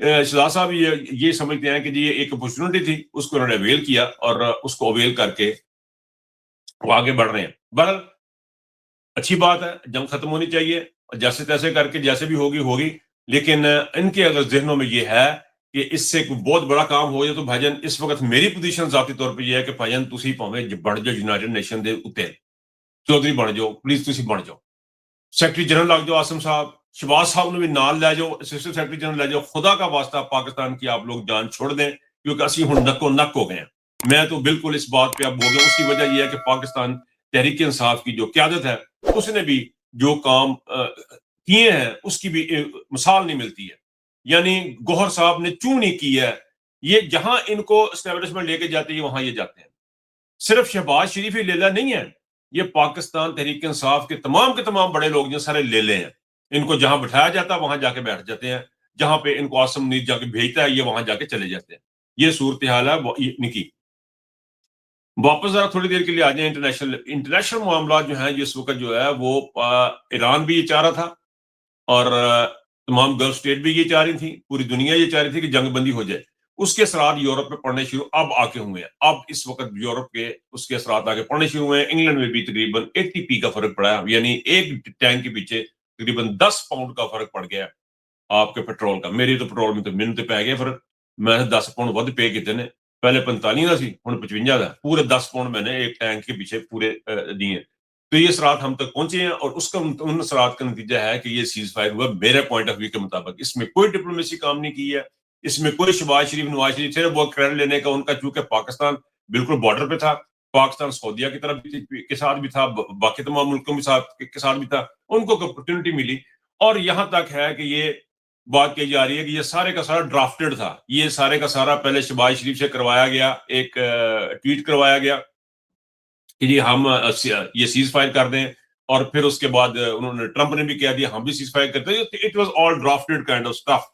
شہزاد صاحب یہ سمجھتے ہیں کہ جی یہ ایک اپرچونٹی تھی، اس کو انہوں نے اویل کیا اور اس کو اویل کر کے وہ آگے بڑھ رہے ہیں. بہرحال اچھی بات ہے، جنگ ختم ہونی چاہیے جیسے تیسے کر کے، جیسے بھی ہوگی، لیکن ان کے اگر ذہنوں میں یہ ہے کہ اس سے کوئی بہت بڑا کام ہو جائے تو بھائی جان اس وقت میری پوزیشن ذاتی طور پہ یہ ہے کہ بھائی جان تسی پاویں بڑھ جاؤ یونائٹڈ نیشن دے اتنے چودھری بن جاؤ، پلیز تسی بن جاؤ، سیکرٹری جنرل لگ جاؤ آصم صاحب، شہباز صاحب نے بھی نال لے جاؤ، اسسٹنٹ سیکرٹری جنرل لے جاؤ. خدا کا واسطہ پاکستان کی آپ لوگ جان چھوڑ دیں، کیونکہ اسی ہن نکو نک ہو گئے ہیں. میں تو بالکل اس بات پہ اب ہو گیا. اس کی وجہ یہ ہے کہ پاکستان تحریک انصاف کی جو قیادت ہے اس نے بھی جو کام کیے ہیں اس کی بھی مثال نہیں ملتی ہے. یعنی گوہر صاحب نے چوں نہیں کی ہے، یہ جہاں ان کو اسٹیبلشمنٹ لے کے جاتے ہیں وہاں یہ جاتے ہیں. صرف شہباز شریف ہی لیلا نہیں ہے، یہ پاکستان تحریک انصاف کے تمام بڑے لوگ جو سارے لیلے ہیں. ان کو جہاں بٹھایا جاتا ہے وہاں جا کے بیٹھ جاتے ہیں، جہاں پہ ان کو آصم منیر جا کے بھیجتا ہے یہ وہاں جا کے چلے جاتے ہیں. یہ صورتحال ہے نکی. واپس ذرا تھوڑی دیر کے لیے آ جائیں. انٹرنیشنل معاملات جو ہیں جس وقت جو ہے وہ ایران بھی یہ چاہ رہا تھا اور تمام گلف اسٹیٹ بھی یہ چاہ رہی تھی، پوری دنیا یہ چاہ رہی تھی کہ جنگ بندی ہو جائے. اس کے اثرات یورپ میں پڑنے شروع اب آ کے ہوئے ہیں. اب اس وقت یورپ کے اس کے اثرات آگے پڑنے شروع ہوئے ہیں. انگلینڈ میں بھی تقریباً 80p کا فرق پڑا ہے، یعنی ایک ٹینک کے پیچھے تقریباً 10 پاؤنڈ کا فرق پڑ گیا آپ کے پیٹرول کا. میری تو پیٹرول میں تو منٹ پی گیا فرق. میں 10 پاؤنڈ ود پے کیتے نے، پہلے 45 کا سی ہوں 55 کا. پورے 10 پاؤنڈ میں نے ایک ٹینک کے پیچھے پورے دیے. تو یہ اثرات ہم تک پہنچے ہیں اور اس کا ان اثرات کا نتیجہ ہے کہ یہ سیز فائر ہوا. میرے پوائنٹ آف ویو کے مطابق اس میں کوئی ڈپلومیسی کام نہیں کی ہے، اس میں کوئی شہباز شریف نواز شریف صرف وہ کریڈٹ لینے کا ان کا، چونکہ پاکستان بالکل بارڈر پہ تھا، پاکستان سعودیہ کی طرف کے ساتھ بھی تھا، باقی تمام ملکوں کے ساتھ بھی تھا، ان کو اپرچونٹی ملی. اور یہاں تک ہے کہ یہ بات کہی جا رہی ہے کہ یہ سارے کا سارا ڈرافٹڈ تھا. یہ سارے کا سارا پہلے شہباز شریف سے کروایا گیا، ایک ٹویٹ کروایا گیا کہ جی ہم یہ سیز فائر کر دیں، اور پھر اس کے بعد انہوں نے ٹرمپ نے بھی کہہ دیا ہم بھی سیز فائر کرتے ہیں. It was all drafted kind of stuff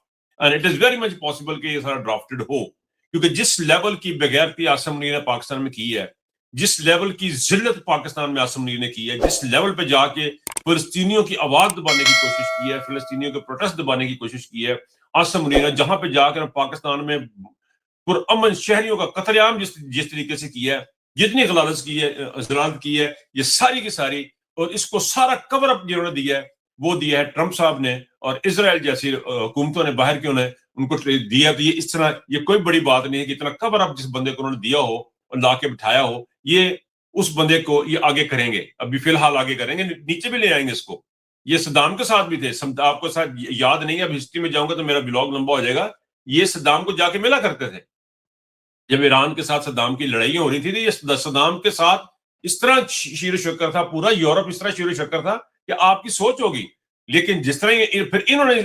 and it is very much possible کہ یہ سارا ڈرافٹڈ ہو، کیونکہ جس لیول کی بغیرتی آصم منیر نے پاکستان میں کی ہے، جس لیول کی ذلت پاکستان میں آصم منیر نے کی ہے، جس لیول پہ جا کے فلسطینیوں کی آواز دبانے کی کوشش کی ہے، فلسطینیوں کے پروٹیسٹ دبانے کی کوشش کی ہے آصم منیر نے، جہاں پہ جا کر پاکستان میں پرامن شہریوں کا قتل عام جس طریقے سے کیا ہے، جتنی غلالت کی ہے یہ ساری کی ساری، اور اس کو سارا کور اپ جنہوں نے دیا ہے وہ دیا ہے ٹرمپ صاحب نے اور اسرائیل جیسی حکومتوں نے باہر کیوں نے ان کو دیا. تو یہ اس طرح یہ کوئی بڑی بات نہیں ہے کہ اتنا کور اپ جس بندے کو انہوں نے دیا ہو اور لا کے بٹھایا ہو، یہ اس بندے کو یہ آگے کریں گے، ابھی فی الحال آگے کریں گے، نیچے بھی لے آئیں گے اس کو. یہ صدام کے ساتھ بھی تھے، آپ کو ساتھ یاد نہیں ہے، اب ہسٹری میں جاؤں گا تو میرا بلاگ لمبا ہو جائے گا. یہ صدام کو جا کے ملا کرتے تھے جب ایران کے ساتھ صدام کی لڑائیاں ہو رہی تھی. یہ صدام کے ساتھ اس طرح شیر و شکر تھا، پورا یورپ اس طرح شیر و شکر تھا کہ آپ کی سوچ ہوگی. لیکن جس طرح پھر انہوں نے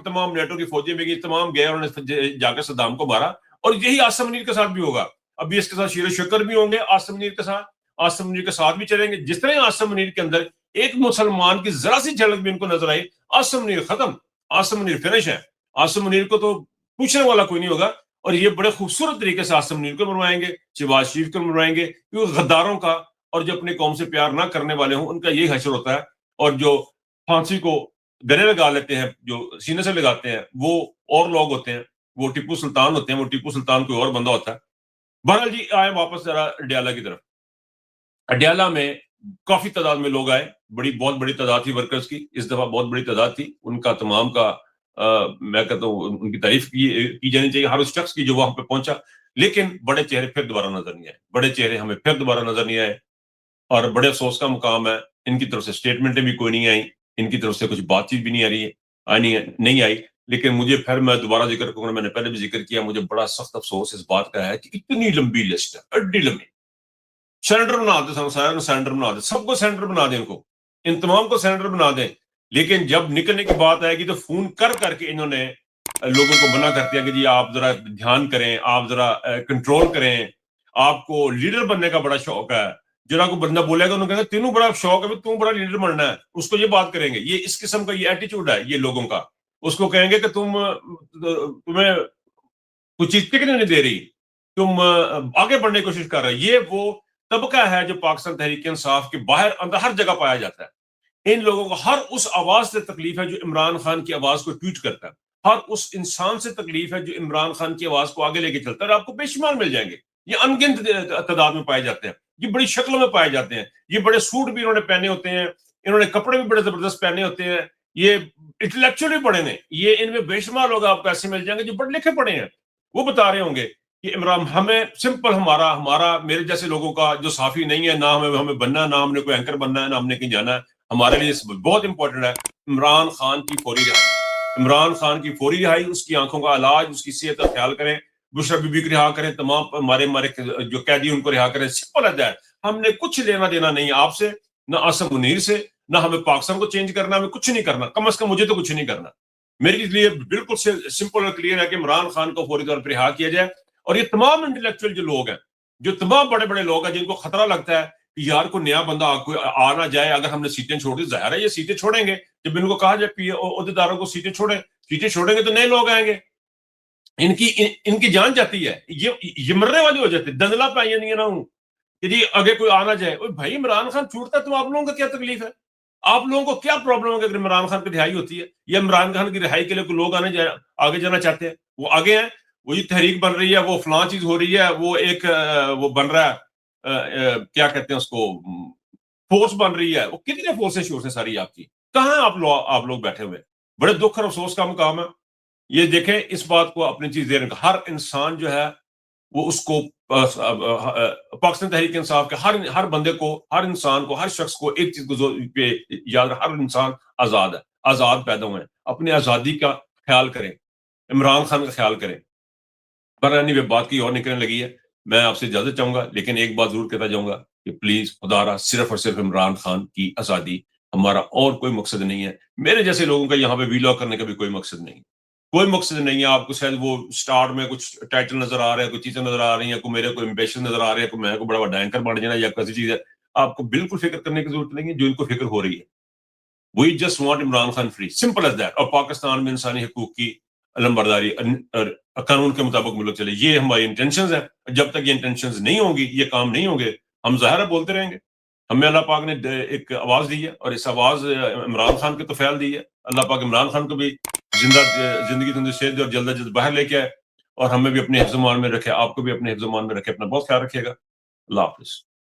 تمام نیٹو کی فوجیں بھی گئی، تمام گئے، انہوں نے جا کے صدام کو مارا. اور یہی آصم منیر کے ساتھ بھی ہوگا. ابھی اس کے ساتھ شیر و شکر بھی ہوں گے آصم منیر کے ساتھ، آصم منیر کے ساتھ بھی چلیں گے. جس طرح آصم منیر کے اندر ایک مسلمان کی ذرا سی جھلک بھی ان کو نظر آئی، آصم منیر ختم، آصم منیر فنش ہے. آصم منیر کو تو پوچھنے والا کوئی نہیں ہوگا. اور یہ بڑے خوبصورت طریقے سے آصم منیر کو مروائیں گے، شہباز شریف کو مروائیں گے، کیونکہ غداروں کا اور جو اپنے قوم سے پیار نہ کرنے والے ہوں ان کا یہی حشر ہوتا ہے. اور جو پھانسی کو گلے لگا لیتے ہیں، جو سینے سے لگاتے ہیں، وہ اور لوگ ہوتے ہیں، وہ ٹیپو سلطان ہوتے ہیں، وہ ٹیپو سلطان کوئی اور بندہ ہوتا ہے. بہرحال جی آئے واپس ذرا اڈیالہ کی طرف. اڈیالہ میں کافی تعداد میں لوگ آئے، بہت بڑی تعداد تھی ورکرز کی، اس دفعہ بہت بڑی تعداد تھی. ان کا تمام کا میں کہتا ہوں ان کی تعریف کی جانی چاہیے ہر اس شخص کی جو وہاں پہ پہنچا. لیکن بڑے چہرے پھر دوبارہ نظر نہیں آئے، بڑے چہرے ہمیں پھر دوبارہ نظر نہیں آئے. اور بڑے افسوس کا مقام ہے، ان کی طرف سے اسٹیٹمنٹیں بھی کوئی نہیں آئیں، ان کی طرف سے کچھ بات چیت بھی نہیں آ رہی ہے، نہیں آئی. لیکن مجھے پھر میں دوبارہ ذکر کروں، میں نے پہلے بھی ذکر کیا، مجھے بڑا سخت افسوس اس بات کا ہے کہ اتنی لمبی لسٹ ہے، اڈی لمبی. سینیٹر بنا دیں، سینیٹر بنا دیں، سب کو سینیٹر بنا دیں، ان تمام کو سینیٹر بنا دیں. لیکن جب نکلنے کی بات آئے گی تو فون کر کے انہوں نے لوگوں کو منع کر دیا کہ جی آپ ذرا دھیان کریں، آپ ذرا کنٹرول کریں، آپ کو لیڈر بننے کا بڑا شوق ہے. جرا کو بندہ بولے گا انہوں نے کہا تینوں بڑا شوق ہے، تم بڑا لیڈر بننا ہے، اس کو یہ بات کریں گے. یہ اس قسم کا یہ ایٹیچیوڈ ہے یہ لوگوں کا. اس کو کہیں گے کہ تمہیں کچھ چیز ٹک نہیں دے رہی، تم آگے بڑھنے کی کوشش کر رہے. یہ وہ طبقہ ہے جو پاکستان تحریک انصاف کے باہر اندر ہر جگہ پایا جاتا ہے. ان لوگوں کو ہر اس آواز سے تکلیف ہے جو عمران خان کی آواز کو ٹویٹ کرتا ہے، ہر اس انسان سے تکلیف ہے جو عمران خان کی آواز کو آگے لے کے چلتا ہے، اور آپ کو بے شمار مل جائیں گے، یہ ان گنت تعداد میں پائے جاتے ہیں، یہ بڑی شکلوں میں پائے جاتے ہیں، یہ بڑے سوٹ بھی انہوں نے پہنے ہوتے ہیں، انہوں نے کپڑے بھی بڑے زبردست پہنے ہوتے ہیں، یہ انٹلیکچولی پڑھے نے، یہ ان میں بے شمار لوگ آپ کو ایسے مل جائیں گے جو پڑھ لکھے پڑھے ہیں، وہ بتا رہے ہوں گے کہ عمران ہمیں سمپل ہمارا میرے جیسے لوگوں کا جو صحافی نہیں ہے، نہ ہمیں بننا، نہ ہم نے کوئی اینکر بننا ہے، نہ ہم نے کہیں جانا ہے، ہمارے لیے بہت امپورٹنٹ ہے عمران خان کی فوری رہائی، عمران خان کی فوری رہائی، اس کی آنکھوں کا علاج، اس کی صحت کا خیال کریں، بشرا بی بی کو رہا کریں، تمام ہمارے جو قیدی ان کو رہا کریں، سمپل ہے دیٹ، ہم نے کچھ لینا دینا نہیں آپ سے، نہ آصف منیر سے، نہ ہمیں پاکستان کو چینج کرنا، ہمیں کچھ نہیں کرنا، کم از کم مجھے تو کچھ نہیں کرنا، میرے لیے بالکل سمپل اور کلیئر ہے کہ عمران خان کو فوری طور پر رہا کیا جائے، اور یہ تمام انٹلیکچوئل جو لوگ ہیں، جو تمام بڑے بڑے لوگ ہیں جن کو خطرہ لگتا ہے کہ یار کوئی نیا بندہ آ نہ جائے، اگر ہم نے سیٹیں چھوڑ دی، ظاہر ہے یہ سیٹیں چھوڑیں گے، جب ان کو کہا جائے عہدیداروں کو سیٹیں چھوڑیں گے تو نئے لوگ آئیں گے، ان کی جان جاتی ہے، یہ مرنے والی ہو جاتی ہے، دندلا پہ یہ نہیں نہ ہوں کہ جی آگے کوئی آنا جائے، بھائی عمران خان چھوٹتا ہے تو آپ لوگوں کا کیا تکلیف ہے؟ آپ لوگوں کو کیا پرابلم ہے اگر عمران خان کی رہائی ہوتی ہے، یا عمران خان کی رہائی کے لیے کوئی لوگ آگے جانا چاہتے ہیں، وہ آگے ہیں، وہ یہ تحریک بن رہی ہے، وہ فلاں چیز ہو رہی ہے، وہ ایک وہ بن رہا ہے، کیا کہتے ہیں اس کو، فورس بن رہی ہے، وہ کتنے فورسیں ساری آپ کی، کہاں آپ لوگ بیٹھے ہوئے، بڑے دکھ اور افسوس کا مقام ہے، یہ دیکھیں اس بات کو اپنی چیز دے رہے ہیں، ہر انسان جو ہے وہ اس کو پاکستان تحریک انصاف کے ہر بندے کو، ہر انسان کو، ہر شخص کو ایک چیز کو پہ یاد رکھ، ہر انسان آزاد ہے، آزاد پیدا ہوئے ہیں، اپنی آزادی کا خیال کریں، عمران خان کا خیال کریں، پر بات کی اور نکلنے لگی ہے، میں آپ سے اجازت چاہوں گا، لیکن ایک بات ضرور کہتا جاؤں گا کہ پلیز خدا را صرف اور صرف عمران خان کی آزادی، ہمارا اور کوئی مقصد نہیں ہے، میرے جیسے لوگوں کا یہاں پہ ویلاگ کرنے کا بھی کوئی مقصد نہیں، کوئی مقصد نہیں ہے، آپ کو شاید وہ سٹارٹ میں کچھ ٹائٹل نظر آ رہے ہیں، کوئی چیزیں نظر آ رہی ہیں، کوئی میرے کوئی امبیشن نظر آ رہے ہیں، کوئی میں کو بڑا بڑا اینکر بن جانا یا کیسی چیز ہے، آپ کو بالکل فکر کرنے کی ضرورت نہیں ہے، جو ان کو فکر ہو رہی ہے، we just want Imran Khan free, simple as that, اور پاکستان میں انسانی حقوق کی علمبرداری اور قانون کے مطابق ملک چلے، یہ ہماری انٹینشنز ہیں، جب تک یہ انٹینشنز نہیں ہوں گی، یہ کام نہیں ہوں گے، ہم ظاہر ہے بولتے رہیں گے، ہمیں اللہ پاک نے ایک آواز دی ہے، اور اس آواز عمران خان کے تو فعل دی ہے، اللہ پاک عمران خان کو بھی زندگی صحت اور جلد از جلد باہر لے کے آئے، اور ہمیں بھی اپنے حفظ و امان میں رکھے، آپ کو بھی اپنے حفظ و امان میں رکھے، اپنا بہت خیال رکھیے گا، اللہ حافظ۔